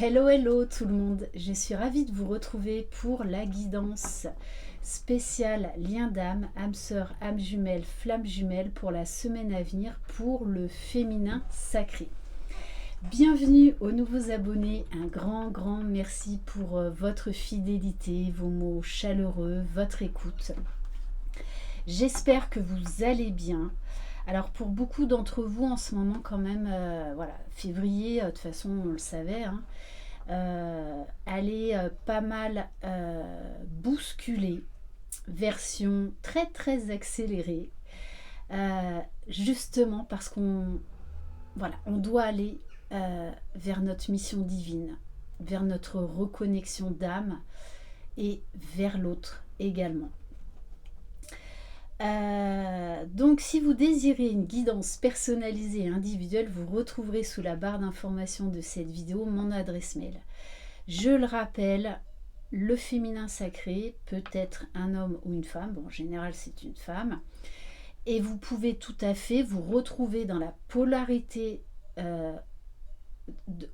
Hello, hello tout le monde, je suis ravie de vous retrouver pour la guidance spéciale lien d'âme, âme sœur, âme jumelle, flamme jumelle pour la semaine à venir pour le féminin sacré. Bienvenue aux nouveaux abonnés, un grand merci pour votre fidélité, vos mots chaleureux, votre écoute. J'espère que vous allez bien. Alors pour beaucoup d'entre vous en ce moment quand même, voilà, février, de toute façon on le savait, hein, elle est pas mal bousculée, version très accélérée, justement parce qu'on voilà, on doit aller vers notre mission divine, vers notre reconnexion d'âme et vers l'autre également. Donc si vous désirez une guidance personnalisée et individuelle, vous retrouverez sous la barre d'information de cette vidéo mon adresse mail. Je le rappelle, le féminin sacré peut être un homme ou une femme, bon, en général c'est une femme, et vous pouvez tout à fait vous retrouver dans la polarité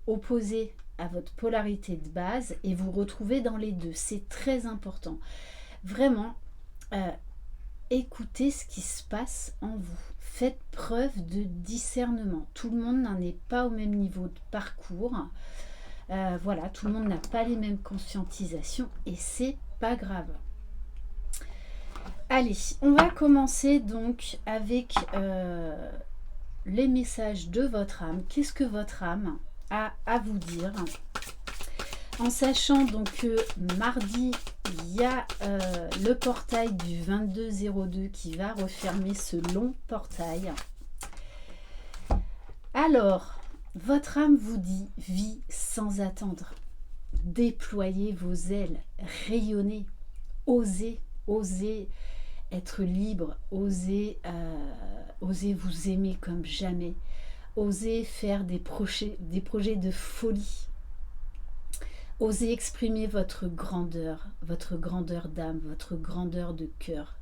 opposée à votre polarité de base et vous retrouver dans les deux. C'est très important. Vraiment, écoutez ce qui se passe en vous. Faites preuve de discernement. Tout le monde n'en est pas au même niveau de parcours. Voilà, tout le monde n'a pas les mêmes conscientisations et c'est pas grave. Allez, on va commencer donc avec les messages de votre âme. Qu'est-ce que votre âme a à vous dire? En sachant donc que mardi, il y a le portail du 2202 qui va refermer ce long portail. Alors, votre âme vous dit « Vie sans attendre ». Déployez vos ailes, rayonnez, osez être libre, osez vous aimer comme jamais, osez faire des projets de folie. Osez exprimer votre grandeur d'âme, votre grandeur de cœur,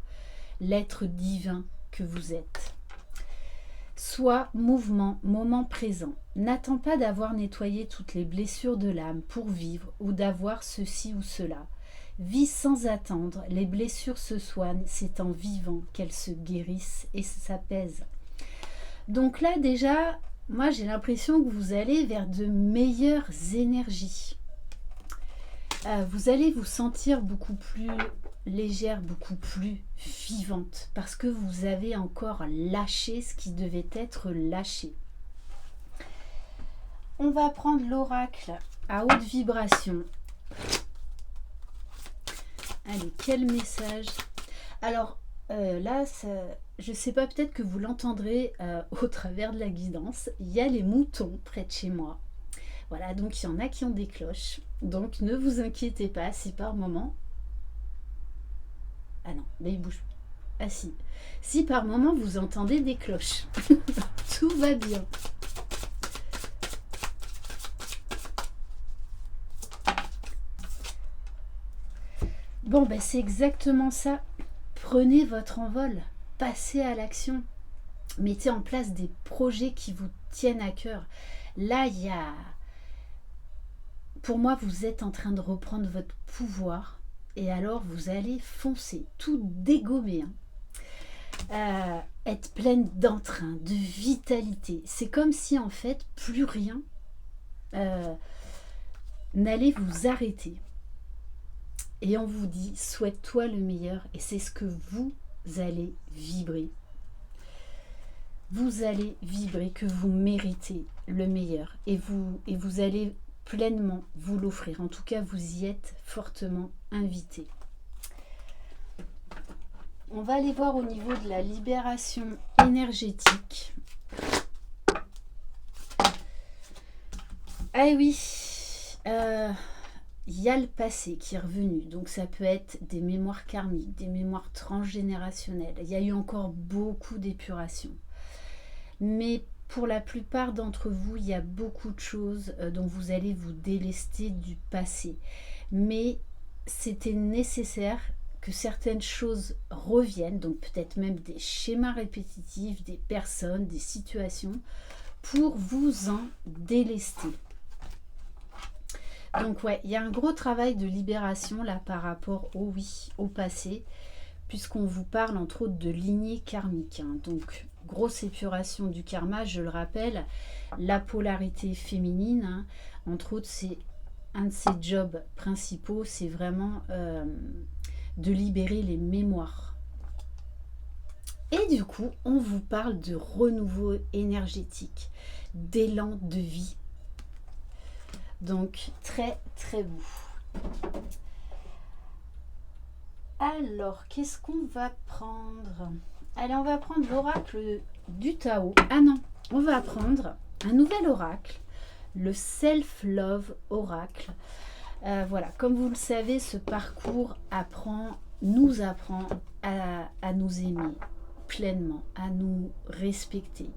l'être divin que vous êtes. Sois mouvement, moment présent. N'attends pas d'avoir nettoyé toutes les blessures de l'âme pour vivre ou d'avoir ceci ou cela. Vis sans attendre, les blessures se soignent, c'est en vivant qu'elles se guérissent et s'apaisent. Donc là déjà, moi j'ai l'impression que vous allez vers de meilleures énergies. Vous allez vous sentir beaucoup plus légère, beaucoup plus vivante, parce que vous avez encore lâché ce qui devait être lâché. On va prendre l'oracle à haute vibration. Allez, quel message? Alors là, je ne sais pas, peut-être que vous l'entendrez au travers de la guidance. Il y a les moutons près de chez moi. Voilà, donc il y en a qui ont des cloches. Donc ne vous inquiétez pas si par moment... Ah non, mais il bouge. Ah si. Si par moment vous entendez des cloches, tout va bien. Bon, ben c'est exactement ça. Prenez votre envol. Passez à l'action. Mettez en place des projets qui vous tiennent à cœur. Là, il y a... Pour moi, vous êtes en train de reprendre votre pouvoir et alors vous allez foncer, tout dégommer. Être pleine d'entrain, de vitalité. C'est comme si en fait, plus rien n'allait vous arrêter. Et on vous dit, souhaite-toi le meilleur et c'est ce que vous allez vibrer. Vous allez vibrer que vous méritez le meilleur et vous allez pleinement vous l'offrir. En tout cas, vous y êtes fortement invité. On va aller voir au niveau de la libération énergétique. Ah oui, il y a le passé qui est revenu. Donc ça peut être des mémoires karmiques, des mémoires transgénérationnelles. Il y a eu encore beaucoup d'épuration. Mais pour la plupart d'entre vous, il y a beaucoup de choses dont vous allez vous délester du passé. Mais c'était nécessaire que certaines choses reviennent, donc peut-être même des schémas répétitifs, des personnes, des situations, pour vous en délester. Donc ouais, il y a un gros travail de libération là par rapport au oui, au passé, puisqu'on vous parle entre autres de lignée karmique, hein. Donc grosse épuration du karma, je le rappelle, la polarité féminine, hein, entre autres, c'est un de ses jobs principaux, c'est vraiment de libérer les mémoires. Et du coup, on vous parle de renouveau énergétique, d'élan de vie. Donc, très très beau. Alors, qu'est-ce qu'on va prendre? Allez, on va prendre l'oracle du Tao. Ah non, on va prendre un nouvel oracle, le Self-Love Oracle. Voilà, comme vous le savez, ce parcours nous apprend à nous aimer pleinement, à nous respecter,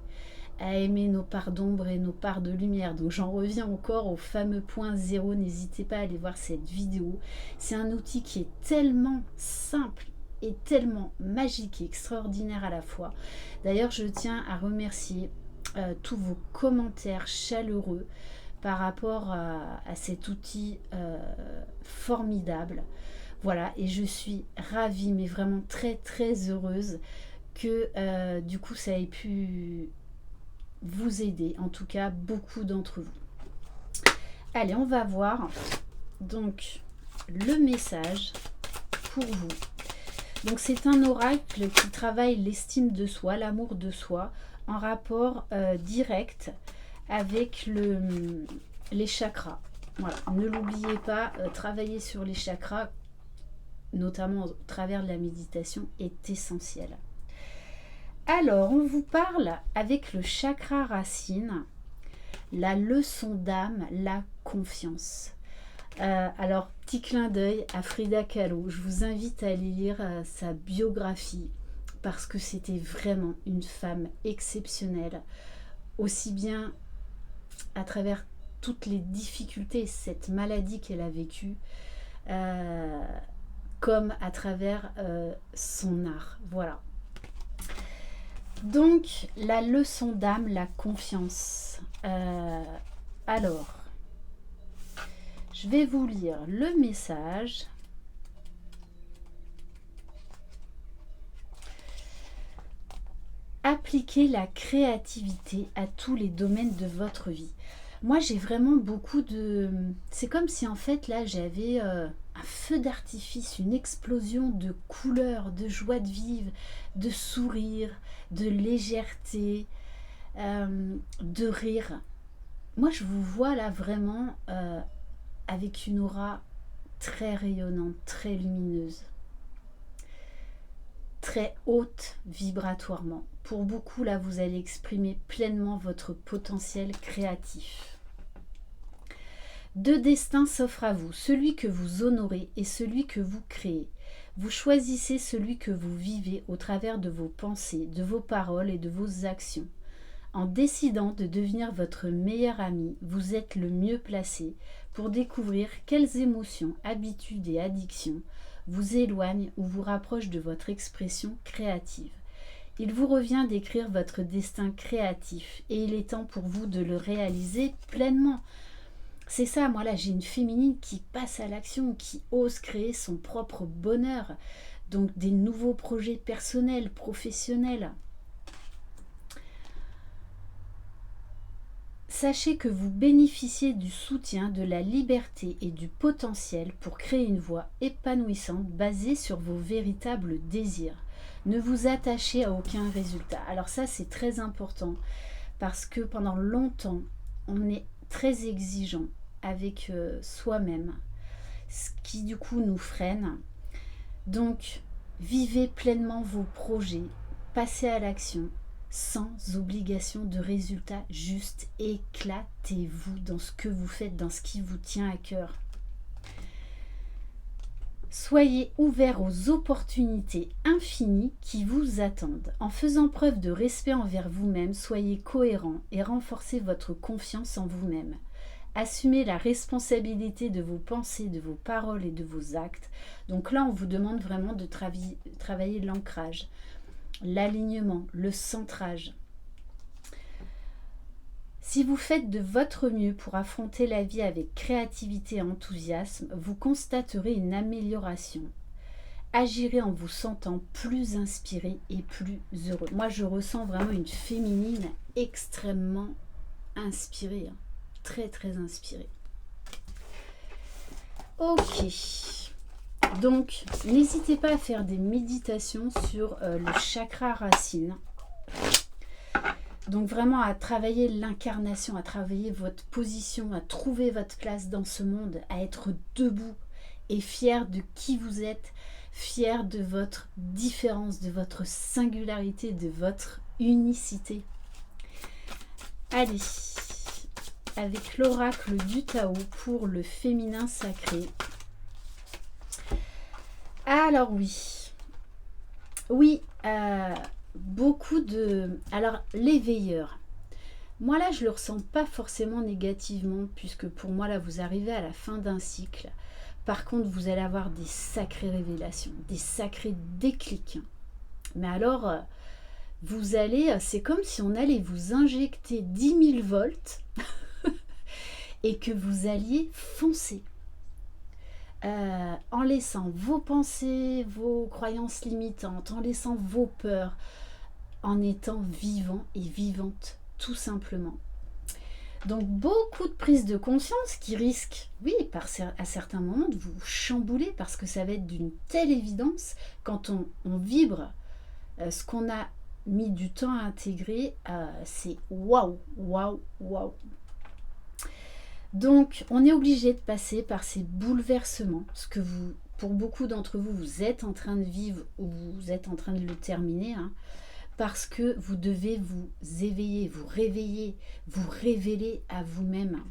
à aimer nos parts d'ombre et nos parts de lumière. Donc j'en reviens encore au fameux point zéro, n'hésitez pas à aller voir cette vidéo. C'est un outil qui est tellement simple et tellement magique et extraordinaire à la fois. D'ailleurs, je tiens à remercier tous vos commentaires chaleureux par rapport à cet outil formidable. Voilà, et je suis ravie, mais vraiment très très heureuse que du coup ça ait pu vous aider, en tout cas beaucoup d'entre vous. Allez, on va voir donc le message pour vous. Donc c'est un oracle qui travaille l'estime de soi, l'amour de soi, en rapport direct avec les chakras. Voilà, ne l'oubliez pas, travailler sur les chakras, notamment au travers de la méditation, est essentiel. Alors, on vous parle avec le chakra racine, la leçon d'âme, la confiance. Alors, petit clin d'œil à Frida Kahlo. Je vous invite à aller lire sa biographie parce que c'était vraiment une femme exceptionnelle, aussi bien à travers toutes les difficultés, cette maladie qu'elle a vécue, comme à travers son art. Voilà. Donc, la leçon d'âme, la confiance. Alors, je vais vous lire le message. Appliquez la créativité à tous les domaines de votre vie. Moi, j'ai vraiment beaucoup de... C'est comme si en fait, là, j'avais un feu d'artifice, une explosion de couleurs, de joie de vivre, de sourire, de légèreté, de rire. Moi, je vous vois là vraiment avec une aura très rayonnante, très lumineuse, très haute vibratoirement. Pour beaucoup, là, vous allez exprimer pleinement votre potentiel créatif. Deux destins s'offrent à vous, celui que vous honorez et celui que vous créez. Vous choisissez celui que vous vivez au travers de vos pensées, de vos paroles et de vos actions. En décidant de devenir votre meilleur ami, vous êtes le mieux placé pour découvrir quelles émotions, habitudes et addictions vous éloignent ou vous rapprochent de votre expression créative. Il vous revient d'écrire votre destin créatif et il est temps pour vous de le réaliser pleinement. C'est ça, moi là j'ai une féminine qui passe à l'action, qui ose créer son propre bonheur, donc des nouveaux projets personnels, professionnels. Sachez que vous bénéficiez du soutien, de la liberté et du potentiel pour créer une voie épanouissante basée sur vos véritables désirs. Ne vous attachez à aucun résultat. Alors ça, c'est très important parce que pendant longtemps, on est très exigeant avec soi-même, ce qui du coup nous freine. Donc, vivez pleinement vos projets, passez à l'action, sans obligation de résultat, juste éclatez-vous dans ce que vous faites, dans ce qui vous tient à cœur. Soyez ouverts aux opportunités infinies qui vous attendent. En faisant preuve de respect envers vous-même, soyez cohérents et renforcez votre confiance en vous-même. Assumez la responsabilité de vos pensées, de vos paroles et de vos actes. Donc là, on vous demande vraiment de travailler l'ancrage, l'alignement, le centrage. Si vous faites de votre mieux pour affronter la vie avec créativité et enthousiasme, vous constaterez une amélioration. Agirez en vous sentant plus inspiré et plus heureux. Moi, je ressens vraiment une féminine extrêmement inspirée, hein. Très, très inspirée. Ok. Donc, n'hésitez pas à faire des méditations sur le chakra racine. Donc, vraiment à travailler l'incarnation, à travailler votre position, à trouver votre place dans ce monde, à être debout et fier de qui vous êtes, fier de votre différence, de votre singularité, de votre unicité. Allez, avec l'oracle du Tao pour le féminin sacré. Alors oui, beaucoup de... Alors, l'éveilleur. Moi là, je ne le ressens pas forcément négativement, puisque pour moi là, vous arrivez à la fin d'un cycle. Par contre, vous allez avoir des sacrées révélations, des sacrés déclics. Mais alors, vous allez, c'est comme si on allait vous injecter 10 000 volts et que vous alliez foncer. En laissant vos pensées, vos croyances limitantes, en laissant vos peurs, en étant vivant et vivante, tout simplement. Donc beaucoup de prise de conscience qui risquent, oui, à certains moments de vous chambouler parce que ça va être d'une telle évidence quand on vibre ce qu'on a mis du temps à intégrer, c'est waouh, waouh, waouh. Donc on est obligé de passer par ces bouleversements, ce que pour beaucoup d'entre vous, vous êtes en train de vivre ou vous êtes en train de le terminer, hein. Parce que vous devez vous éveiller, vous réveiller, vous révéler à vous-même.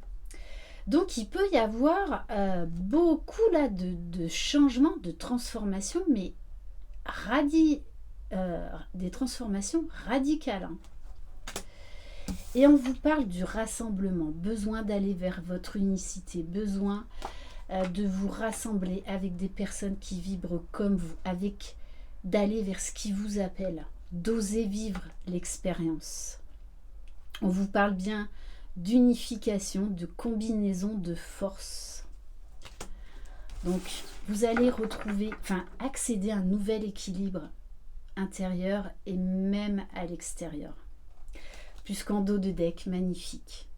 Donc il peut y avoir beaucoup là de changements, de transformations, mais des transformations radicales. Hein. Et on vous parle du rassemblement, besoin d'aller vers votre unicité, besoin de vous rassembler avec des personnes qui vibrent comme vous, d'aller vers ce qui vous appelle. D'oser vivre l'expérience. On vous parle bien d'unification, de combinaison de forces. Donc, vous allez accéder à un nouvel équilibre intérieur et même à l'extérieur. Puisqu'en dos de deck, magnifique,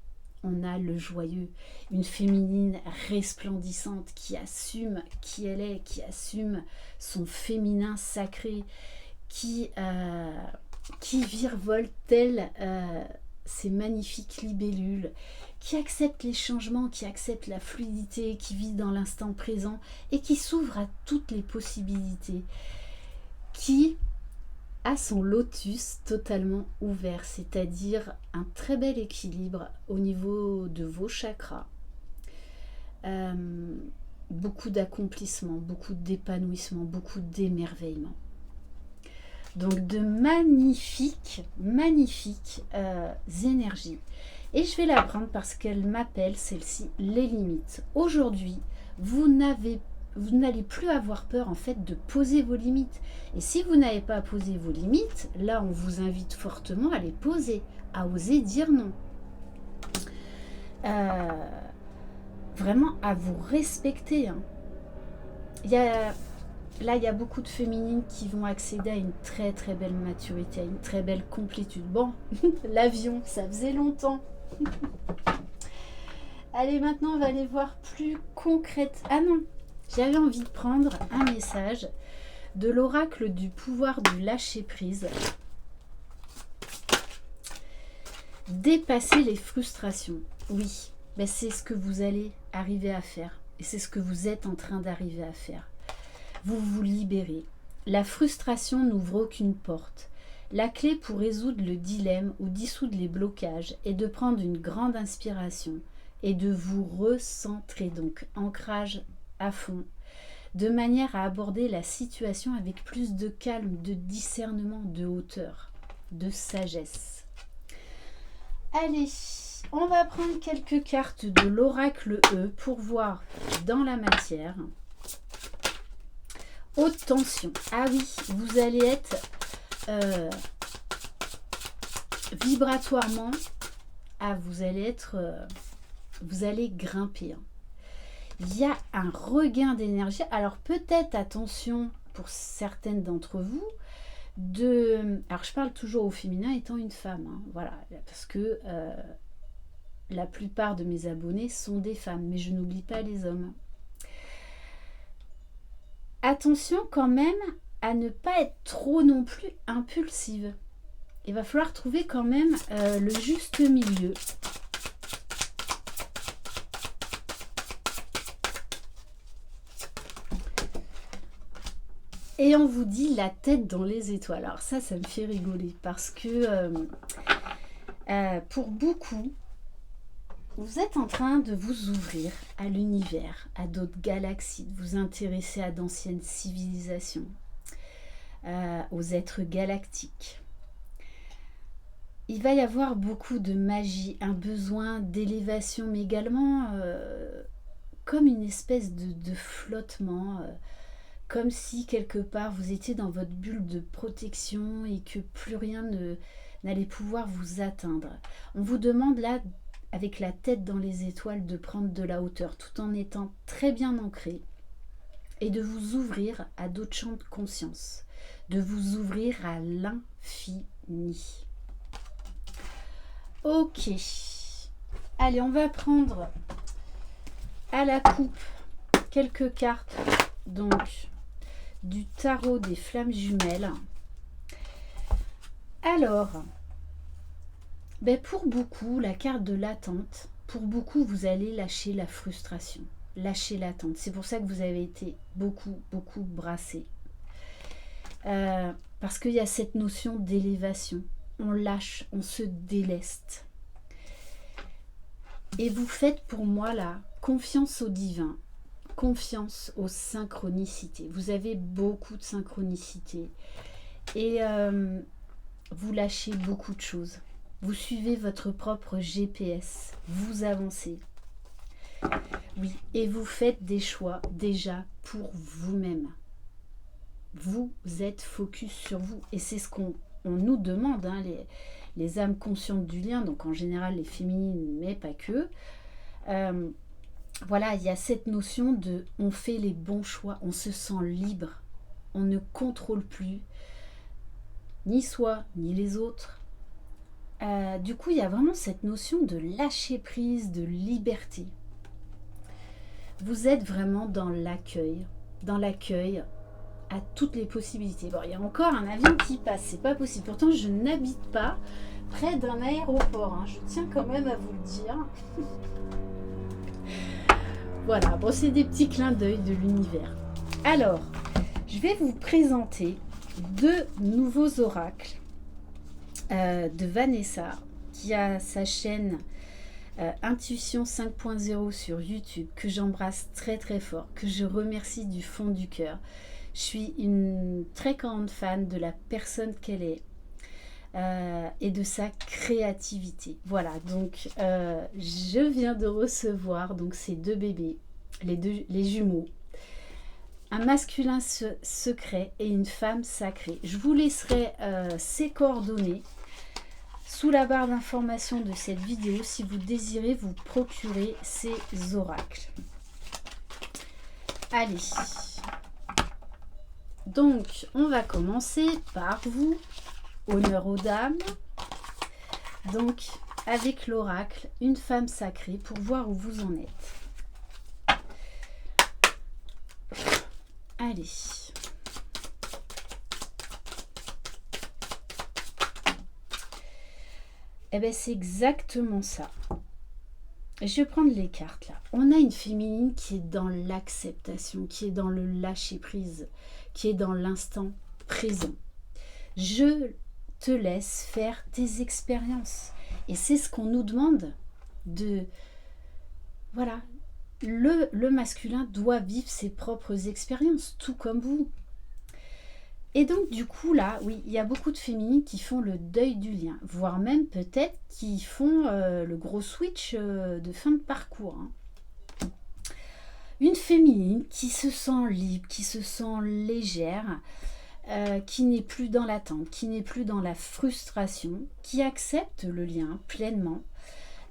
on a le joyeux, une féminine resplendissante qui assume qui elle est, qui assume son féminin sacré, qui virevolte telle ces magnifiques libellules, qui accepte les changements, qui accepte la fluidité, qui vit dans l'instant présent et qui s'ouvre à toutes les possibilités, qui a son lotus totalement ouvert, c'est-à-dire un très bel équilibre au niveau de vos chakras, beaucoup d'accomplissement, beaucoup d'épanouissement, beaucoup d'émerveillement. Donc de magnifiques énergies. Et je vais la prendre parce qu'elle m'appelle, celle-ci, les limites. Aujourd'hui, vous n'allez plus avoir peur en fait de poser vos limites. Et si vous n'avez pas posé vos limites, là on vous invite fortement à les poser, à oser dire non. Vraiment à vous respecter. Hein. Là, il y a beaucoup de féminines qui vont accéder à une très très belle maturité, à une très belle complétude. Bon, l'avion, ça faisait longtemps. Allez, maintenant, on va aller voir plus concrète. Ah non, j'avais envie de prendre un message de l'oracle du pouvoir du lâcher-prise. Dépasser les frustrations. Oui, ben c'est ce que vous allez arriver à faire. Et c'est ce que vous êtes en train d'arriver à faire. Vous vous libérez. La frustration n'ouvre aucune porte. La clé pour résoudre le dilemme ou dissoudre les blocages est de prendre une grande inspiration et de vous recentrer, donc ancrage à fond, de manière à aborder la situation avec plus de calme, de discernement, de hauteur, de sagesse. Allez, on va prendre quelques cartes de l'oracle E pour voir dans la matière. Haute tension. Ah oui, vous allez être vibratoirement vous allez grimper. Hein. Il y a un regain d'énergie. Alors peut-être, attention, pour certaines d'entre vous, alors je parle toujours au féminin étant une femme, hein, voilà, parce que la plupart de mes abonnés sont des femmes, mais je n'oublie pas les hommes. Attention quand même à ne pas être trop non plus impulsive. Il va falloir trouver quand même le juste milieu. Et on vous dit la tête dans les étoiles. Alors ça me fait rigoler parce que pour beaucoup, vous êtes en train de vous ouvrir à l'univers, à d'autres galaxies, de vous intéresser à d'anciennes civilisations, aux êtres galactiques. Il va y avoir beaucoup de magie, un besoin d'élévation, mais également comme une espèce de flottement, comme si quelque part vous étiez dans votre bulle de protection et que plus rien n'allait pouvoir vous atteindre. On vous demande là, avec la tête dans les étoiles, de prendre de la hauteur tout en étant très bien ancré et de vous ouvrir à d'autres champs de conscience, de vous ouvrir à l'infini. Ok, allez, on va prendre à la coupe quelques cartes donc du tarot des flammes jumelles. Alors, pour beaucoup, la carte de l'attente, pour beaucoup, vous allez lâcher la frustration, lâcher l'attente. C'est pour ça que vous avez été beaucoup brassé. Parce qu'il y a cette notion d'élévation. On lâche, on se déleste. Et vous faites pour moi là confiance au divin, confiance aux synchronicités. Vous avez beaucoup de synchronicités et vous lâchez beaucoup de choses. Vous suivez votre propre GPS, vous avancez. Oui, et vous faites des choix déjà pour vous-même. Vous êtes focus sur vous et c'est ce qu'on nous demande, hein, les âmes conscientes du lien, donc en général les féminines, mais pas que. Voilà, il y a cette notion de on fait les bons choix, on se sent libre, on ne contrôle plus ni soi ni les autres. Du coup, il y a vraiment cette notion de lâcher prise, de liberté. Vous êtes vraiment dans l'accueil à toutes les possibilités. Bon, il y a encore un avion qui passe, c'est pas possible. Pourtant, je n'habite pas près d'un aéroport, hein. Je tiens quand même à vous le dire. Voilà, bon, c'est des petits clins d'œil de l'univers. Alors, je vais vous présenter 2 nouveaux oracles de Vanessa, qui a sa chaîne Intuition 5.0 sur YouTube, que j'embrasse très fort, que je remercie du fond du cœur. Je suis une très grande fan de la personne qu'elle est et de sa créativité. Voilà, donc je viens de recevoir donc ces 2 bébés, les jumeaux, un masculin secret et une femme sacrée. Je vous laisserai ces coordonnées sous la barre d'information de cette vidéo si vous désirez vous procurer ces oracles. Allez, donc on va commencer par vous, honneur aux dames, donc avec l'oracle une femme sacrée pour voir où vous en êtes. Allez. Eh bien, c'est exactement ça. Je vais prendre les cartes là. On a une féminine qui est dans l'acceptation, qui est dans le lâcher-prise, qui est dans l'instant présent. Je te laisse faire tes expériences. Et c'est ce qu'on nous demande de... Voilà. Le masculin doit vivre ses propres expériences, tout comme vous. Et donc, du coup, là, oui, il y a beaucoup de féminines qui font le deuil du lien, voire même peut-être qui font le gros switch de fin de parcours. Hein. Une féminine qui se sent libre, qui se sent légère, qui n'est plus dans l'attente, qui n'est plus dans la frustration, qui accepte le lien pleinement,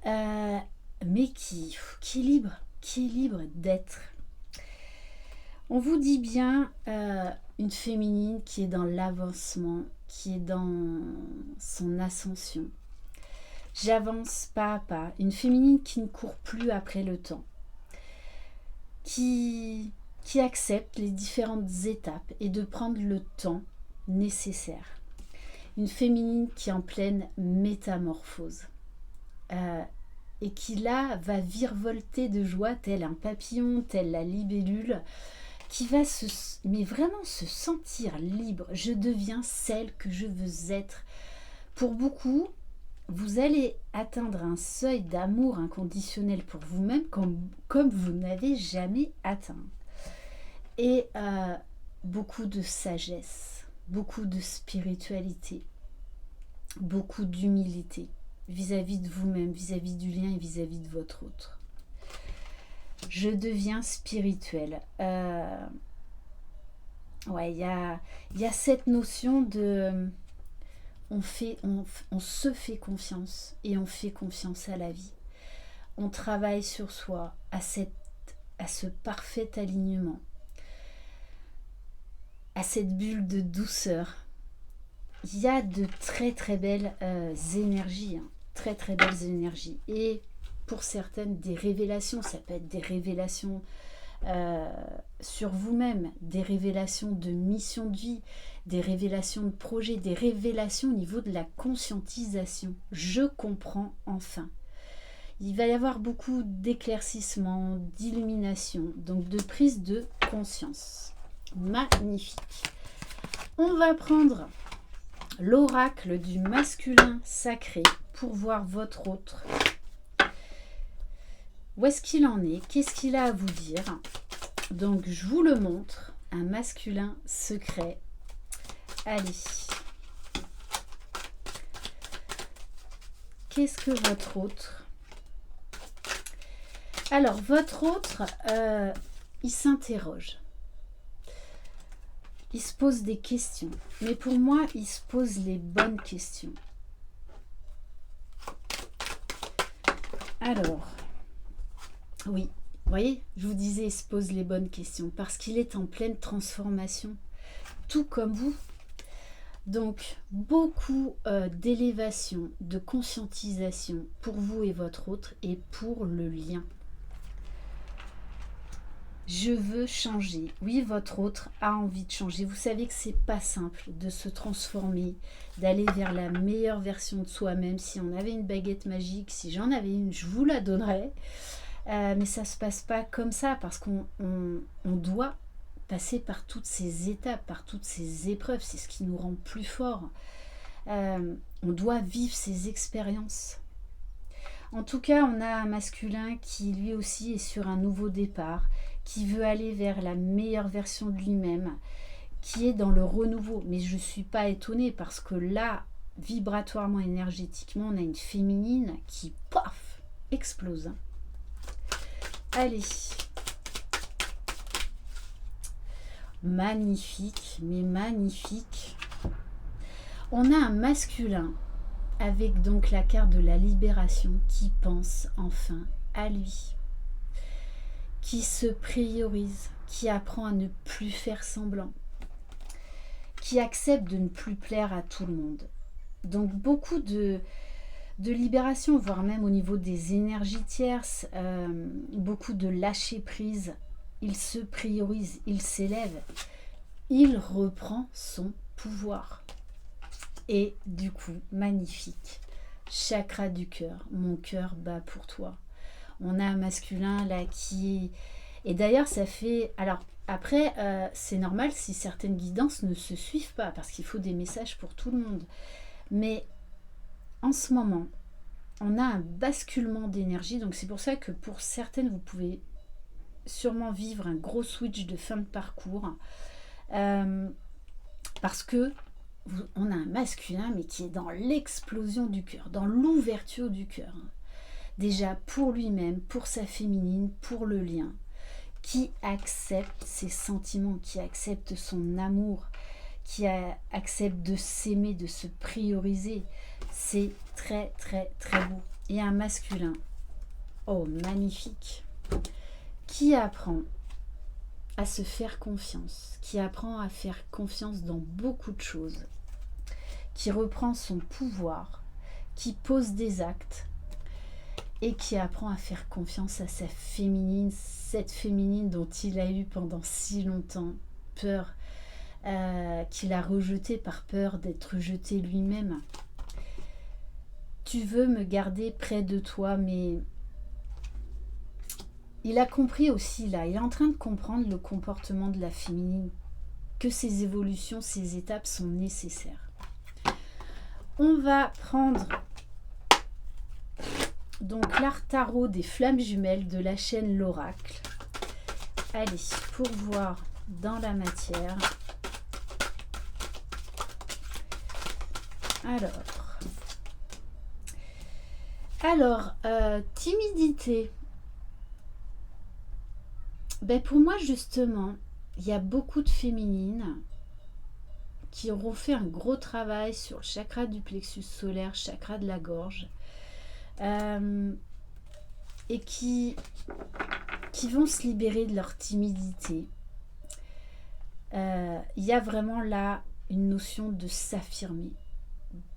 mais qui est libre d'être. On vous dit bien une féminine qui est dans l'avancement, qui est dans son ascension. J'avance pas à pas. Une féminine qui ne court plus après le temps. Qui accepte les différentes étapes et de prendre le temps nécessaire. Une féminine qui est en pleine métamorphose. Et qui là va virevolter de joie tel un papillon, tel la libellule, qui va vraiment se sentir libre. Je deviens celle que je veux être. Pour beaucoup, vous allez atteindre un seuil d'amour inconditionnel pour vous-même comme vous n'avez jamais atteint. Et beaucoup de sagesse, beaucoup de spiritualité, beaucoup d'humilité vis-à-vis de vous-même, vis-à-vis du lien et vis-à-vis de votre autre. Je deviens spirituelle. Ouais, il y a cette notion de... On se fait confiance et on fait confiance à la vie. On travaille sur soi, à ce parfait alignement, à cette bulle de douceur. Il y a de très très belles énergies, très très belles énergies. Et pour certaines, des révélations, ça peut être des révélations sur vous-même, des révélations de mission de vie, des révélations de projet, des révélations au niveau de la conscientisation. Je comprends enfin. Il va y avoir beaucoup d'éclaircissement, d'illumination, donc de prise de conscience. Magnifique. On va prendre l'oracle du masculin sacré pour voir votre autre. Où est-ce qu'il en est? Qu'est-ce qu'il a à vous dire? Donc, je vous le montre. Un masculin secret. Allez. Qu'est-ce que votre autre? Alors, votre autre, il s'interroge. Il se pose des questions. Mais pour moi, il se pose les bonnes questions. Alors... Oui, vous voyez, je vous disais, il se pose les bonnes questions parce qu'il est en pleine transformation, tout comme vous. Donc, beaucoup d'élévation, de conscientisation pour vous et votre autre et pour le lien. Je veux changer. Oui, votre autre a envie de changer. Vous savez que c'est pas simple de se transformer, d'aller vers la meilleure version de soi-même. Si on avait une baguette magique, si j'en avais une, je vous la donnerais. Mais ça ne se passe pas comme ça parce qu'on doit passer par toutes ces étapes, par toutes ces épreuves. C'est ce qui nous rend plus forts. On doit vivre ces expériences. En tout cas, on a un masculin qui lui aussi est sur un nouveau départ, qui veut aller vers la meilleure version de lui-même, qui est dans le renouveau. Mais je ne suis pas étonnée parce que là, vibratoirement, énergétiquement, on a une féminine qui, paf, explose. Allez. Magnifique, mais magnifique. On a un masculin avec donc la carte de la libération qui pense enfin à lui, qui se priorise, qui apprend à ne plus faire semblant, qui accepte de ne plus plaire à tout le monde. Donc beaucoup de libération, voire même au niveau des énergies tierces, beaucoup de lâcher prise. Il se priorise, il s'élève, il reprend son pouvoir. Et du coup, magnifique. Chakra du cœur, mon cœur bat pour toi. On a un masculin là qui... Et d'ailleurs, ça fait... Alors, après, c'est normal si certaines guidances ne se suivent pas, parce qu'il faut des messages pour tout le monde. Mais en ce moment, on a un basculement d'énergie. Donc, c'est pour ça que pour certaines, vous pouvez sûrement vivre un gros switch de fin de parcours. Parce que on a un masculin, mais qui est dans l'explosion du cœur, dans l'ouverture du cœur. Déjà pour lui-même, pour sa féminine, pour le lien, qui accepte ses sentiments, qui accepte son amour, qui accepte de s'aimer, de se prioriser. C'est très très très beau. et un masculin, oh magnifique, qui apprend à se faire confiance, qui apprend à faire confiance dans beaucoup de choses, qui reprend son pouvoir, qui pose des actes et qui apprend à faire confiance à sa féminine, cette féminine dont il a eu pendant si longtemps peur, qu'il a rejetée par peur d'être rejeté lui-même. Tu veux me garder près de toi, mais il a compris aussi là, il est en train de comprendre le comportement de la féminine, que ces évolutions, ces étapes sont nécessaires. On va prendre donc l'art tarot des flammes jumelles de la chaîne L'Oracle. Allez, pour voir dans la matière. Alors, timidité. Ben pour moi, justement, il y a beaucoup de féminines qui auront fait un gros travail sur le chakra du plexus solaire, chakra de la gorge, et qui vont se libérer de leur timidité. Il y a vraiment là une notion de s'affirmer,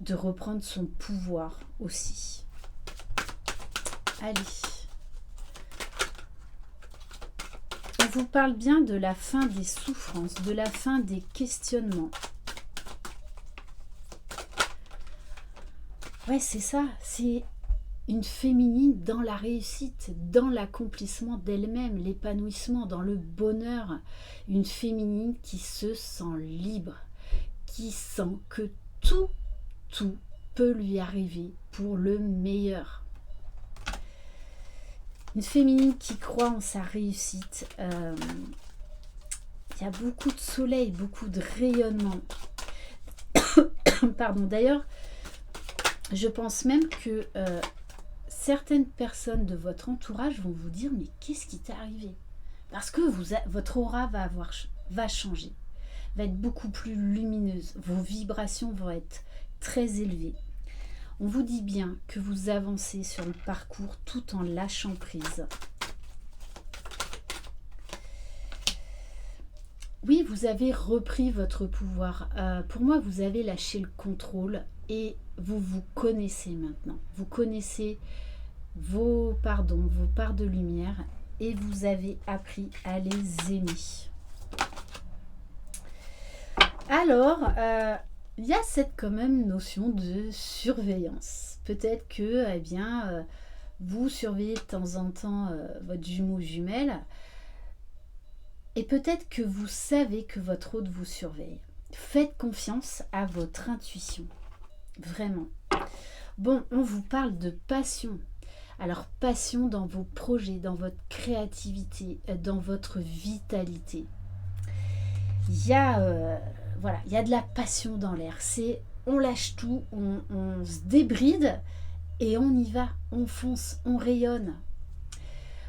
de reprendre son pouvoir aussi. Allez. On vous parle bien de la fin des souffrances, de la fin des questionnements. Ouais, c'est ça, c'est une féminine dans la réussite, dans l'accomplissement d'elle-même, l'épanouissement, dans le bonheur. Une féminine qui se sent libre, qui sent que tout peut lui arriver pour le meilleur. Une féminine qui croit en sa réussite. Il y a beaucoup de soleil, beaucoup de rayonnement. Pardon, d'ailleurs, je pense même que certaines personnes de votre entourage vont vous dire « Mais qu'est-ce qui t'est arrivé ?» Parce que votre aura va changer, va être beaucoup plus lumineuse. Vos vibrations vont être très élevées. On vous dit bien que vous avancez sur le parcours tout en lâchant prise. Oui, vous avez repris votre pouvoir. Pour moi, vous avez lâché le contrôle et vous vous connaissez maintenant. Vous connaissez vos parts de lumière et vous avez appris à les aimer. Alors, il y a cette quand même notion de surveillance. Peut-être que, eh bien, vous surveillez de temps en temps votre jumeau ou jumelle, et peut-être que vous savez que votre hôte vous surveille. Faites confiance à votre intuition, vraiment. Bon, on vous parle de passion. Alors, passion dans vos projets, dans votre créativité, dans votre vitalité. Il y a... Voilà, il y a de la passion dans l'air. C'est on lâche tout, on se débride et on y va, on fonce, on rayonne.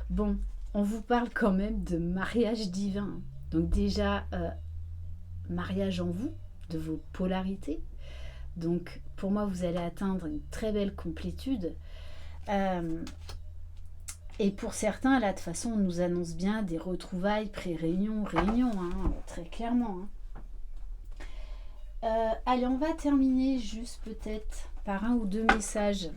Bon, on vous parle quand même de mariage divin. Donc déjà, mariage en vous, de vos polarités. Donc pour moi, vous allez atteindre une très belle complétude. Et pour certains, là, de toute façon, on nous annonce bien des retrouvailles pré-réunion, réunion, hein, très clairement. Hein. Allez, on va terminer juste peut-être par un ou deux messages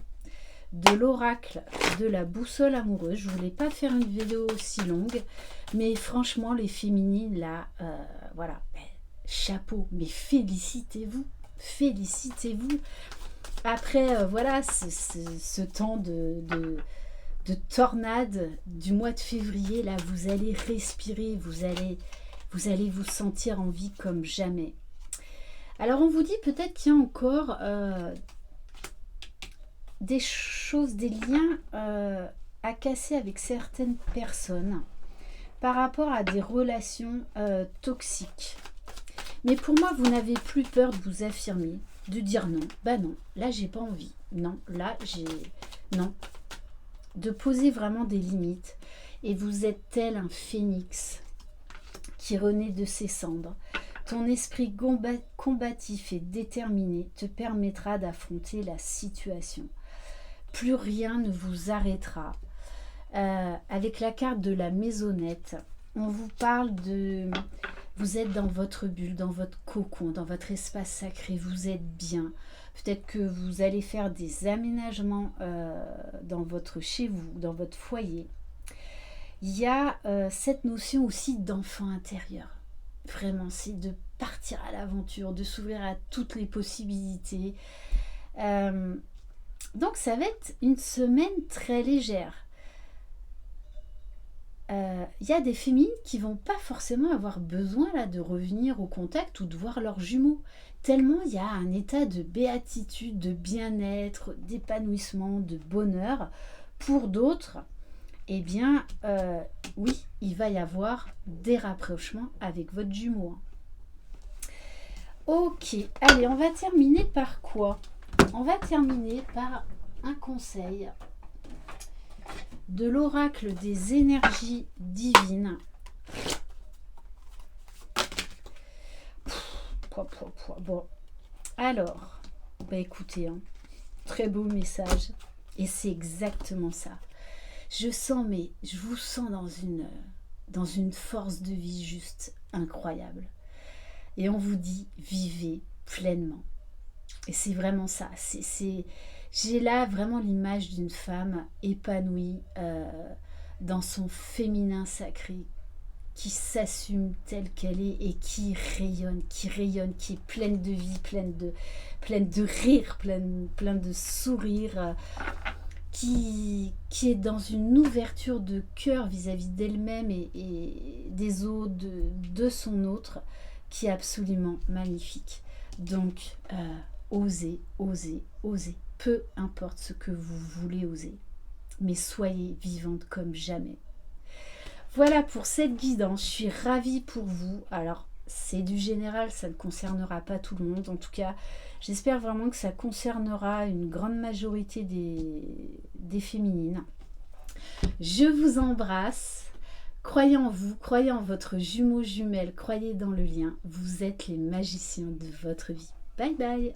de l'oracle de la boussole amoureuse. Je voulais pas faire une vidéo aussi longue, mais franchement, les féminines, là, voilà, chapeau, mais félicitez-vous, félicitez-vous. Après, voilà, ce temps de tornade du mois de février, là, vous allez respirer, vous allez vous sentir en vie comme jamais. Alors on vous dit peut-être qu'il y a encore des choses, des liens à casser avec certaines personnes par rapport à des relations toxiques. Mais pour moi, vous n'avez plus peur de vous affirmer, de dire non. Bah non, là j'ai pas envie. Non, là j'ai... Non. De poser vraiment des limites. Et vous êtes tel un phénix qui renaît de ses cendres. Ton esprit combatif et déterminé te permettra d'affronter la situation. plus rien ne vous arrêtera. Avec la carte de la maisonnette, on vous parle de... Vous êtes dans votre bulle, dans votre cocon, dans votre espace sacré, vous êtes bien. Peut-être que vous allez faire des aménagements chez vous, dans votre foyer. Il y a cette notion aussi d'enfant intérieur. Vraiment, c'est de partir à l'aventure, de s'ouvrir à toutes les possibilités. Donc ça va être une semaine très légère. Il y a des féminines qui vont pas forcément avoir besoin là de revenir au contact ou de voir leurs jumeaux. Tellement il y a un état de béatitude, de bien-être, d'épanouissement, de bonheur. Pour d'autres, eh bien, oui, il va y avoir des rapprochements avec votre jumeau. Ok, allez, on va terminer par quoi? On va terminer par un conseil de l'oracle des énergies divines. Bon, alors, écoutez, très beau message, et c'est exactement ça. Je vous sens dans une force de vie juste incroyable. Et on vous dit, vivez pleinement. Et c'est vraiment ça. J'ai là vraiment l'image d'une femme épanouie dans son féminin sacré, qui s'assume telle qu'elle est et qui rayonne, qui est pleine de vie, pleine de rire, pleine de sourire, qui est dans une ouverture de cœur vis-à-vis d'elle-même et des autres, de son autre, qui est absolument magnifique. Donc, osez, osez, osez. Peu importe ce que vous voulez oser, mais soyez vivante comme jamais. Voilà pour cette guidance, je suis ravie pour vous. Alors, c'est du général, ça ne concernera pas tout le monde. En tout cas, j'espère vraiment que ça concernera une grande majorité des féminines. Je vous embrasse. Croyez en vous, croyez en votre jumeau jumelle, croyez dans le lien. Vous êtes les magiciens de votre vie. Bye bye.